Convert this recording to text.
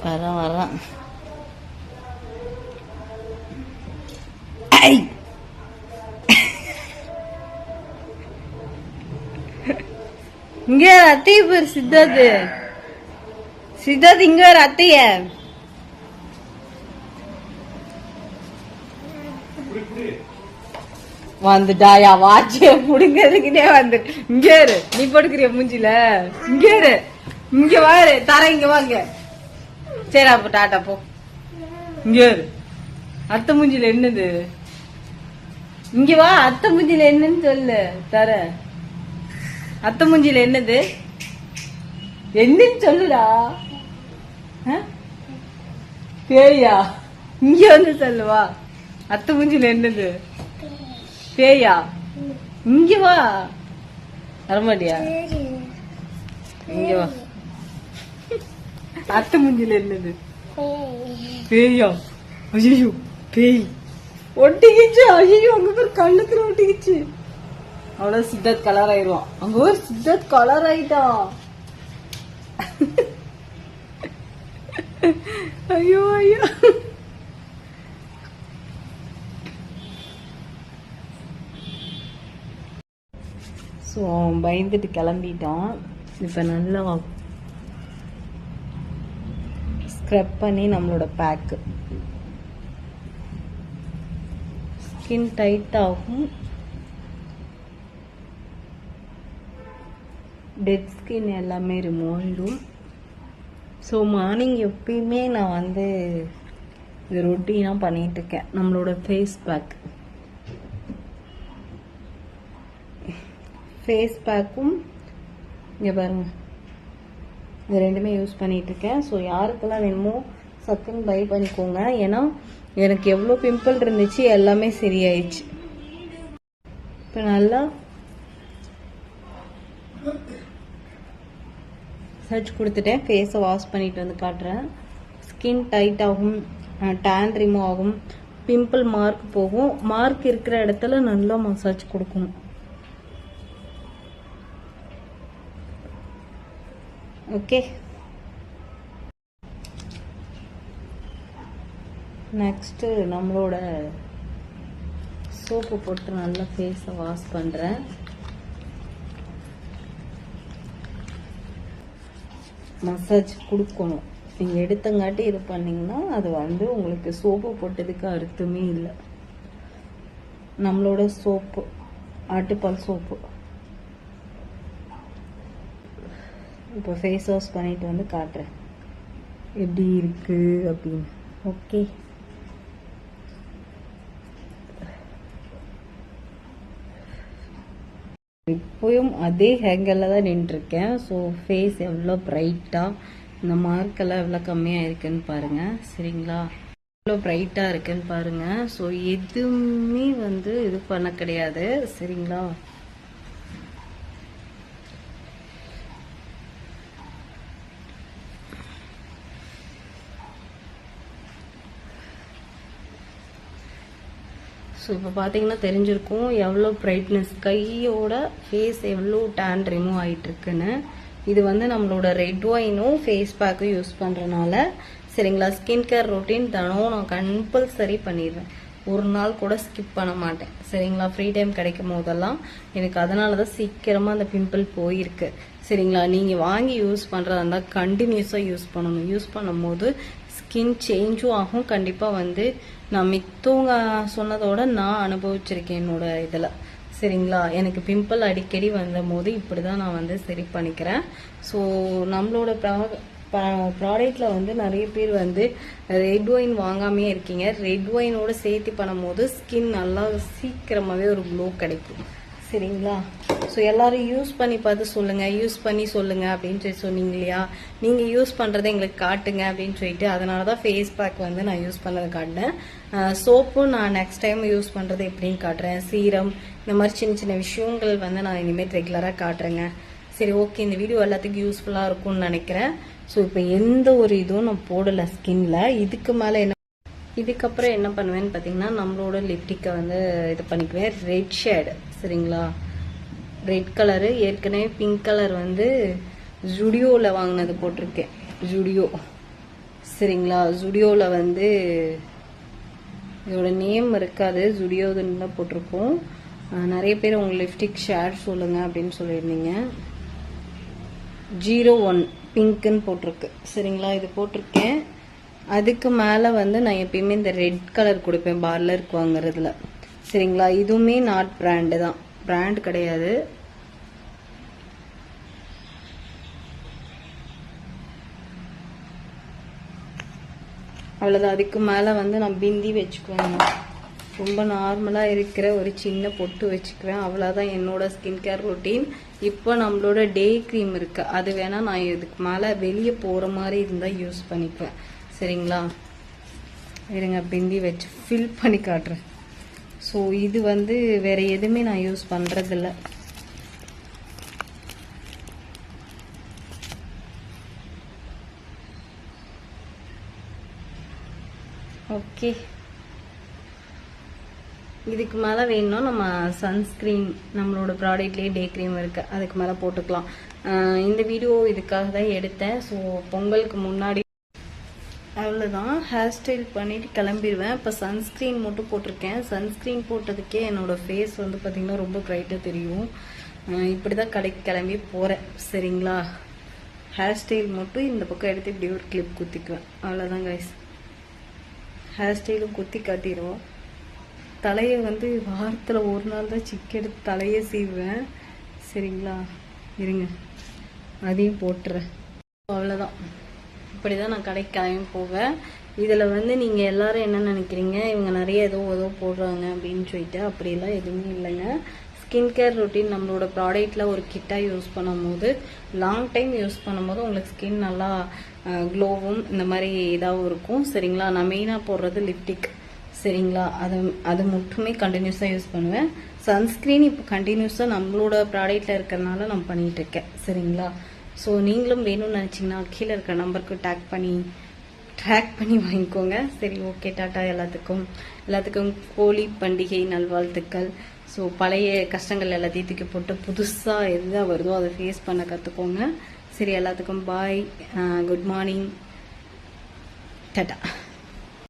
வரான் இங்க அத்தைய பேர் சித்தார்த் இங்க வேற அத்தைய வந்துட்டாயா வாட்சிய புடுங்கிறதுக்குனே வந்து இங்க இரு நீ படுக்கிறிய மூஞ்சில இங்க இரு இங்க வாரு தர இங்க வாங்க சரி அப்ப டாட்டா போ இங்க இரு அத்தை மூஞ்சில என்னது இங்க வா அத்தை மூஞ்சில என்னன்னு சொல்லு தர அத்தை மூஞ்சில என்னது என்னன்னு சொல்லுடா பேயா இங்க வந்து சொல்லுவா அத்தை மூஞ்சில என்னது பேயா இங்க வா வரமாட்டியா இங்க வா அத்தை மூஞ்சில என்னது பேயா ஐயோ பேய் ஒட்டிக்கிச்சு ஐயோ அங்க பேர் கண்ணுக்குள்ள ஒட்டிக்கிச்சு அவ்வளவு சித்தார்த் கலர் ஆயிடுவான் அங்க ஒரு சித்தார்த் கலர் ஆயிட்டான் ஐயோ ஐயோ ஸோ பயந்துட்டு கிளம்பிட்டான் இப்போ நல்லா ஸ்க்ரப் பண்ணி நம்மளோட பேக்கு ஸ்கின் டைட் ஆகும் டெட் ஸ்கின் எல்லாமே ரிமூவ் ஆகிடும் ஸோ மார்னிங் எப்பயுமே நான் வந்து இது ரொட்டீனாக பண்ணிகிட்ருக்கேன் நம்மளோட ஃபேஸ் பேக்கும் இங்கே பாருங்க இது ரெண்டுமே யூஸ் பண்ணிகிட்ருக்கேன் ஸோ யாருக்கெல்லாம் வேணுமோ சத்துன்னு பை பண்ணிக்கோங்க ஏன்னா எனக்கு எவ்வளோ பிம்பிள் இருந்துச்சு எல்லாமே சரியாயிடுச்சு இப்போ நல்லா சர்ச் கொடுத்துட்டேன் ஃபேஸை வாஷ் பண்ணிட்டு வந்து காட்டுறேன் ஸ்கின் டைட் ஆகும் டேன் ரிமூவ் ஆகும் பிம்பிள் மார்க் போகும் மார்க் இருக்கிற இடத்துல நல்லா மசாஜ் கொடுக்கணும் ஓகே நெக்ஸ்ட்டு நம்மளோட சோப்பு போட்டு நல்லா ஃபேஸை வாஷ் பண்ணுறேன் மசாஜ் கொடுக்கணும் நீங்கள் எடுத்தங்காட்டி இது பண்ணிங்கன்னா அது வந்து உங்களுக்கு சோப்பு போட்டதுக்கு அர்த்தமே இல்லை நம்மளோட சோப்பு ஆட்டுப்பால் சோப்பு இப்போ ஃபேஸ் வாஷ் பண்ணிட்டு வந்து காட்டுறேன் எப்படி இருக்கு அப்படின்னு ஓகே இப்போயும் அதே ஹேங்கரில் தான் நின்றுருக்கேன் ஸோ ஃபேஸ் எவ்வளோ ப்ரைட்டாக இந்த மார்க்கெல்லாம் எவ்வளோ கம்மியாக இருக்குன்னு பாருங்கள் சரிங்களா எவ்வளோ ப்ரைட்டாக இருக்குன்னு பாருங்கள் ஸோ எதுவுமே வந்து இது பண்ண கிடையாது சரிங்களா ஸோ இப்போ பார்த்தீங்கன்னா தெரிஞ்சிருக்கும் எவ்வளோ ப்ரைட்னஸ் கையோட ஃபேஸ் எவ்வளோ டேன் ரிமூவ் ஆகிட்டுருக்குன்னு இது வந்து நம்மளோட ரெட் ஒயினும் ஃபேஸ் பேக்கும் யூஸ் பண்ணுறனால சரிங்களா ஸ்கின் கேர் ரொட்டீன் தினம் நான் கம்பல்சரி பண்ணிடுவேன் ஒரு நாள் கூட ஸ்கிப் பண்ண மாட்டேன் சரிங்களா ஃப்ரீ டைம் கிடைக்கும் போதெல்லாம் எனக்கு அதனால தான் சீக்கிரமாக அந்த பிம்பிள் போயிருக்கு சரிங்களா நீங்கள் வாங்கி யூஸ் பண்ணுறதா இருந்தால் கண்டினியூஸாக யூஸ் பண்ணணும் யூஸ் பண்ணும்போது ஸ்கின் சேஞ்சும் ஆகும் கண்டிப்பாக வந்து நான் மித்தவங்க சொன்னதோட நான் அனுபவிச்சிருக்கேன் என்னோட இதில் சரிங்களா எனக்கு பிம்பிள் அடிக்கடி வந்த போது இப்படி தான் நான் வந்து சரி பண்ணிக்கிறேன் ஸோ நம்மளோட ப்ராடக்டில் வந்து நிறைய பேர் வந்து ரெட் ஒயின் வாங்காமே இருக்கீங்க ரெட் ஒயினோட சேர்த்து பண்ணும்போது ஸ்கின் நல்லா சீக்கிரமாகவே ஒரு க்ளோ கிடைக்கும் சரிங்களா ஸோ எல்லாரும் யூஸ் பண்ணி பார்த்து சொல்லுங்கள் யூஸ் பண்ணி சொல்லுங்கள் அப்படின்னு சொல்லி சொன்னீங்க இல்லையா நீங்கள் யூஸ் பண்ணுறதை எங்களுக்கு காட்டுங்க அப்படின்னு சொல்லிட்டு அதனால தான் ஃபேஸ் பேக் வந்து நான் யூஸ் பண்ணதை காட்டினேன் சோப்பும் நான் நெக்ஸ்ட் டைம் யூஸ் பண்ணுறது எப்படின்னு காட்டுறேன் சீரம் இந்த மாதிரி சின்ன சின்ன விஷயங்கள் வந்து நான் இனிமேல் ரெகுலராக காட்டுறேங்க சரி ஓகே இந்த வீடியோ எல்லாத்துக்கும் யூஸ்ஃபுல்லாக இருக்கும்னு நினைக்கிறேன் ஸோ இப்போ எந்த ஒரு இதுவும் நான் போடலை ஸ்கின்ல இதுக்கப்புறம் என்ன பண்ணுவேன்னு பார்த்தீங்கன்னா நம்மளோட லிப்டிக்கை வந்து இது பண்ணிக்குவேன் ரெட் ஷேடு சரிங்களா ரெட் கலரு ஏற்கனவே பிங்க் கலர் வந்து ஜுடியோவில் வாங்கினது போட்டிருக்கேன் ஜுடியோ சரிங்களா. ஜுடியோவில் வந்து இதோட நேம் இருக்காது, ஜுடியோதுன்னு தான் போட்டிருக்கோம். நிறைய பேர் உங்கள் லிப்ஸ்டிக் ஷேட் சொல்லுங்க அப்படின்னு சொல்லியிருந்தீங்க. 01 பிங்க்குன்னு போட்டிருக்கு. சரிங்களா, இது போட்டிருக்கேன். அதுக்கு மேலே வந்து நான் எப்பயுமே இந்த ரெட் கலர் கொடுப்பேன் பார்லருக்கு வாங்குறதுல. சரிங்களா, இதுவுமே நாட் பிராண்டு தான், பிராண்ட் கிடையாது. அவ்வளோதான். அதுக்கு மேலே வந்து நான் பிந்தி வச்சுக்குவேன். ரொம்ப நார்மலாக இருக்கிற ஒரு சின்ன பொட்டு வச்சுக்குவேன். அவ்வளோதான் என்னோட ஸ்கின் கேர் ரொட்டீன். இப்போ நம்மளோட டே க்ரீம் இருக்கு, அது வேணால் நான் இதுக்கு மேலே வெளியே போகிற மாதிரி இருந்தால் யூஸ் பண்ணிக்குவேன். சரிங்களா, இருங்க பிந்தி வச்சு ஃபில் பண்ணி காட்டுறேன். ஸோ இது வந்து வேறு எதுவுமே நான் யூஸ் பண்ணுறதில்ல. ஓகே, இதுக்கு மேலே வேணும்னா நம்ம சன்ஸ்க்ரீன் நம்மளோட ப்ராடக்ட்லேயே டே க்ரீம் இருக்குது, அதுக்கு மேலே போட்டுக்கலாம். இந்த வீடியோ இதுக்காக தான் எடுத்தேன். ஸோ பொங்கலுக்கு முன்னாடி அவ்வளோதான், ஹேர் ஸ்டைல் பண்ணிவிட்டு கிளம்பிடுவேன். இப்போ சன்ஸ்க்ரீன் மட்டும் போட்டிருக்கேன். சன்ஸ்க்ரீன் போட்டதுக்கே என்னோடய ஃபேஸ் வந்து பார்த்திங்கன்னா ரொம்ப ப்ரைட்டாக தெரியும். இப்படி தான் கடைக்கு கிளம்பி போகிறேன். சரிங்களா, ஹேர் ஸ்டைல் மட்டும் இந்த பக்கம் எடுத்து இப்படி ஒரு கிளிப் குத்திக்குவேன். அவ்வளோதான் கைஸ், ஹேர் ஸ்டைலும் குத்தி காட்டிடுவோம். தலையை வந்து வாரத்தில் ஒரு நாள் தான் சிக்கு எடுத்து தலையை சீவுவேன். சரிங்களா, இருங்க அதையும் போட்டுறேன். அவ்வளோதான், இப்படி தான் நான் கடைக்கு கிளம்பி போவேன். இதில் வந்து நீங்கள் எல்லோரும் என்ன நினைக்கிறீங்க, இவங்க நிறைய ஏதோ போடுறாங்க அப்படின்னு சொல்லிட்டு, அப்படிலாம் எதுவுமே இல்லைங்க. ஸ்கின் கேர் ரொட்டீன் நம்மளோட ப்ராடக்டில் ஒரு கிட்டாக யூஸ் பண்ணும்போது லாங் டைம் யூஸ் பண்ணும்போது உங்களுக்கு ஸ்கின் நல்லா க்ளோவும் இந்த மாதிரி இதாகவும் இருக்கும். சரிங்களா, நான் மெயினாக போடுறது லிப்டிக். சரிங்களா, அது மட்டுமே கண்டினியூஸாக யூஸ் பண்ணுவேன். சன்ஸ்க்ரீன் இப்போ கண்டினியூஸாக நம்மளோட ப்ராடக்டில் இருக்கிறதுனால நான் பண்ணிகிட்டு இருக்கேன். சரிங்களா, ஸோ நீங்களும் வேணும்னு நினச்சிங்கன்னா கீழே இருக்கிற நம்பருக்கு ட்ராக் பண்ணி வாங்கிக்கோங்க. சரி, ஓகே, டாட்டா. எல்லாத்துக்கும் ஹோலி பண்டிகை நல்வாழ்த்துக்கள். ஸோ பழைய கஷ்டங்கள் எல்லாத்தையும் தூக்கி போட்டு புதுசாக எதுதான் வருதோ அதை ஃபேஸ் பண்ண கற்றுக்கோங்க. சரி, எல்லாத்துக்கும் பாய், குட் மார்னிங், டாட்டா.